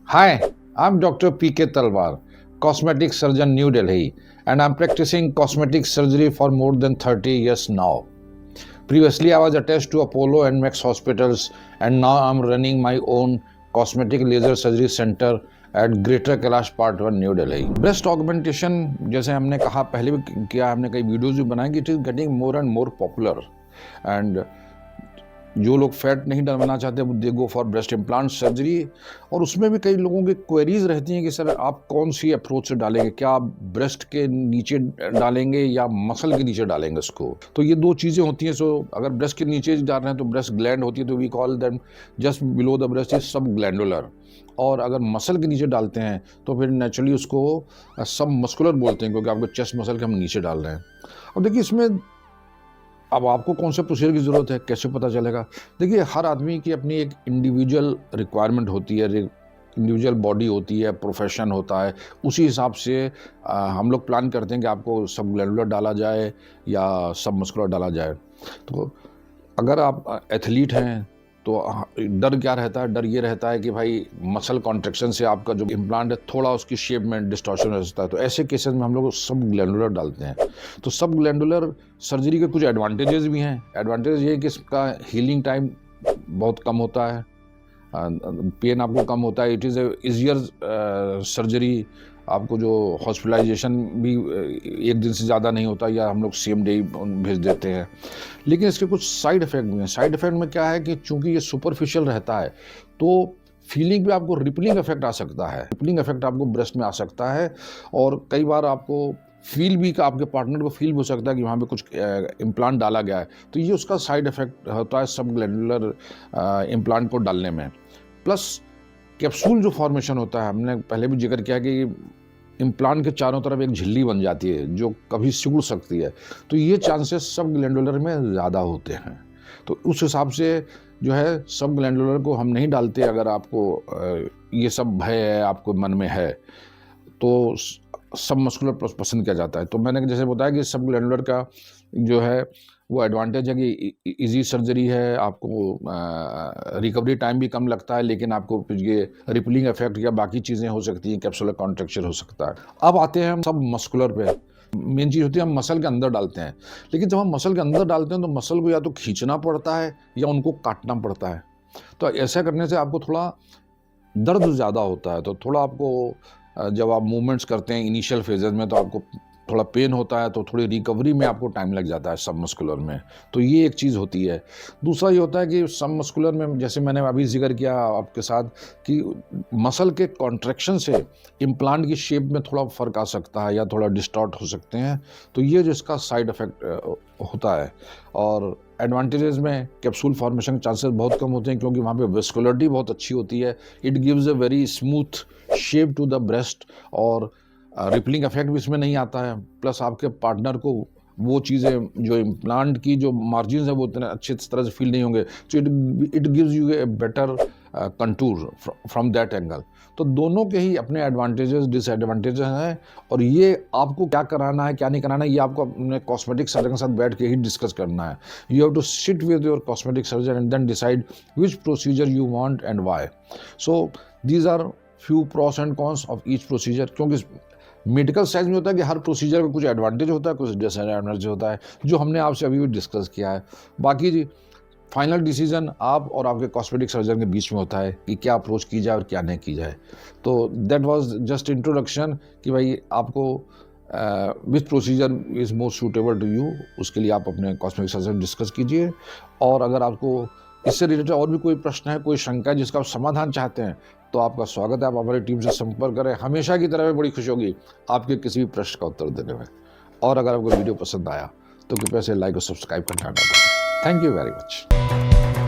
Hi, I'm Dr. PK Talwar, cosmetic surgeon, New Delhi, and I'm practicing cosmetic surgery for more than 30 years now. Previously, I was attached to Apollo and Max hospitals, and now I'm running my own cosmetic laser surgery center at Greater Kailash Part 1, New Delhi. Breast augmentation, जैसे हमने कहा पहले भी किया, हमने कई videos भी बनाई कि it is getting more and more popular and जो लोग फैट नहीं डलवाना चाहते वो they go for breast implant surgery. और उसमें भी कई लोगों की क्वेरीज रहती हैं कि सर आप कौन सी अप्रोच से डालेंगे, क्या आप ब्रेस्ट के नीचे डालेंगे या मसल के नीचे डालेंगे इसको। तो ये दो चीज़ें होती हैं। सो अगर ब्रेस्ट के नीचे डाल रहे हैं तो ब्रेस्ट ग्लैंड होती है, तो we call them just below the breast is subglandular. और अगर मसल के नीचे डालते हैं तो फिर नेचुरली उसको सब मस्कुलर बोलते हैं, क्योंकि आपको चेस्ट मसल के हम नीचे डाल रहे हैं। और देखिए इसमें अब आपको कौन से प्रोसीजर की ज़रूरत है, कैसे पता चलेगा। देखिए हर आदमी की अपनी एक इंडिविजुअल रिक्वायरमेंट होती है, इंडिविजुअल बॉडी होती है, प्रोफेशन होता है। उसी हिसाब से हम लोग प्लान करते हैं कि आपको सब ग्लैंडुलर डाला जाए या सब मस्कुलर डाला जाए। तो अगर आप एथलीट हैं तो डर क्या रहता है, डर ये रहता है कि भाई मसल कॉन्ट्रैक्शन से आपका जो इम्प्लांट है थोड़ा उसकी शेप में डिस्टॉर्शन हो सकता है। तो ऐसे केसेस में हम लोग सब ग्लैंडुलर डालते हैं। तो सब ग्लैंडुलर सर्जरी के कुछ एडवांटेजेस भी हैं। एडवांटेज ये है कि इसका हीलिंग टाइम बहुत कम होता है, पेन आपको कम होता है, इट इज़ ईजियर सर्जरी। आपको जो हॉस्पिटलाइजेशन भी एक दिन से ज़्यादा नहीं होता, या हम लोग सेम डे भेज देते हैं। लेकिन इसके कुछ साइड इफ़ेक्ट भी हैं। साइड इफ़ेक्ट में क्या है कि चूंकि ये सुपरफिशियल रहता है तो फीलिंग पे आपको रिपलिंग इफेक्ट आ सकता है, रिपलिंग इफेक्ट आपको ब्रेस्ट में आ सकता है। और कई बार आपको फील भी, आपके पार्टनर को फील भी हो सकता है कि वहाँ पे कुछ इम्प्लांट डाला गया है। तो ये उसका साइड इफेक्ट होता है सब ग्लैंडुलर इम्प्लांट को डालने में। प्लस कैप्सूल जो फॉर्मेशन होता है, हमने पहले भी जिक्र किया कि इम्प्लांट के चारों तरफ एक झिल्ली बन जाती है जो कभी सिकुड़ सकती है। तो ये चांसेस सब ग्लैंडुलर में ज़्यादा होते हैं। तो उस हिसाब से जो है सब ग्लैंडुलर को हम नहीं डालते। अगर आपको ये सब भय है, आपको मन में है, तो सब मस्कुलर पसंद किया जाता है। तो मैंने जैसे बताया कि सब ग्लैंडुलर का जो है वो एडवांटेज है कि इजी सर्जरी है, आपको रिकवरी टाइम भी कम लगता है, लेकिन आपको ये रिपलिंग इफेक्ट या बाकी चीज़ें हो सकती हैं, कैप्सुलर कॉन्ट्रैक्चर हो सकता है। अब आते हैं हम सब मस्कुलर पे। मेन चीज़ होती है हम मसल के अंदर डालते हैं। लेकिन जब हम मसल के अंदर डालते हैं तो मसल को या तो खींचना पड़ता है या उनको काटना पड़ता है। तो ऐसा करने से आपको थोड़ा दर्द ज़्यादा होता है। तो थोड़ा आपको जब आप मूवमेंट्स करते हैं इनिशियल फेजेस में तो आपको थोड़ा पेन होता है, तो थोड़ी रिकवरी में आपको टाइम लग जाता है सब मस्कुलर में। तो ये एक चीज़ होती है। दूसरा ये होता है कि सब मस्कुलर में, जैसे मैंने अभी जिक्र किया आपके साथ, कि मसल के कॉन्ट्रैक्शन से इम्प्लांट की शेप में थोड़ा फ़र्क आ सकता है या थोड़ा डिस्टॉर्ट हो सकते हैं। तो ये जो इसका साइड इफ़ेक्ट होता है। और एडवांटेजेस में कैप्सूल फॉर्मेशन के चांसेस बहुत कम होते हैं, क्योंकि वहाँ पे वेस्कुलरिटी बहुत अच्छी होती है। It gives a very smooth shape to the breast, और रिपलिंग इफेक्ट भी इसमें नहीं आता है। प्लस आपके पार्टनर को वो चीज़ें जो इम्प्लांट की जो मार्जिन है वो इतने अच्छे तरह से फील नहीं होंगे। So it gives U a better contour from that angle. तो दोनों के ही अपने एडवांटेजेस डिसएडवांटेजेस हैं। और ये आपको क्या कराना है क्या नहीं कराना है, ये आपको अपने कॉस्मेटिक सर्जन के साथ बैठ के ही डिस्कस करना है। You have to sit with your cosmetic surgeon and then decide which procedure you want and why. So these are few pros and cons of each procedure. क्योंकि मेडिकल साइंस में होता है कि हर प्रोसीजर का कुछ advantage होता है, कुछ डिसएडवांटेज होता है, जो हमने आपसे अभी भी डिस्कस किया है। बाकी जी फाइनल डिसीजन आप और आपके कॉस्मेटिक सर्जन के बीच में होता है कि क्या अप्रोच की जाए और क्या नहीं की जाए। तो दैट वाज जस्ट इंट्रोडक्शन कि भाई आपको which procedure is more suitable to you, उसके लिए आप अपने कॉस्मेटिक सर्जन डिस्कस कीजिए। और अगर आपको इससे रिलेटेड और भी कोई प्रश्न है, कोई शंका है जिसका आप समाधान चाहते हैं, तो आपका स्वागत है, आप हमारी टीम से संपर्क करें। हमेशा की तरह बड़ी खुशी होगी आपके किसी भी प्रश्न का उत्तर देने में। और अगर आपको वीडियो पसंद आया तो कृपया से लाइक और सब्सक्राइब करना ना भूलें। Thank you very much.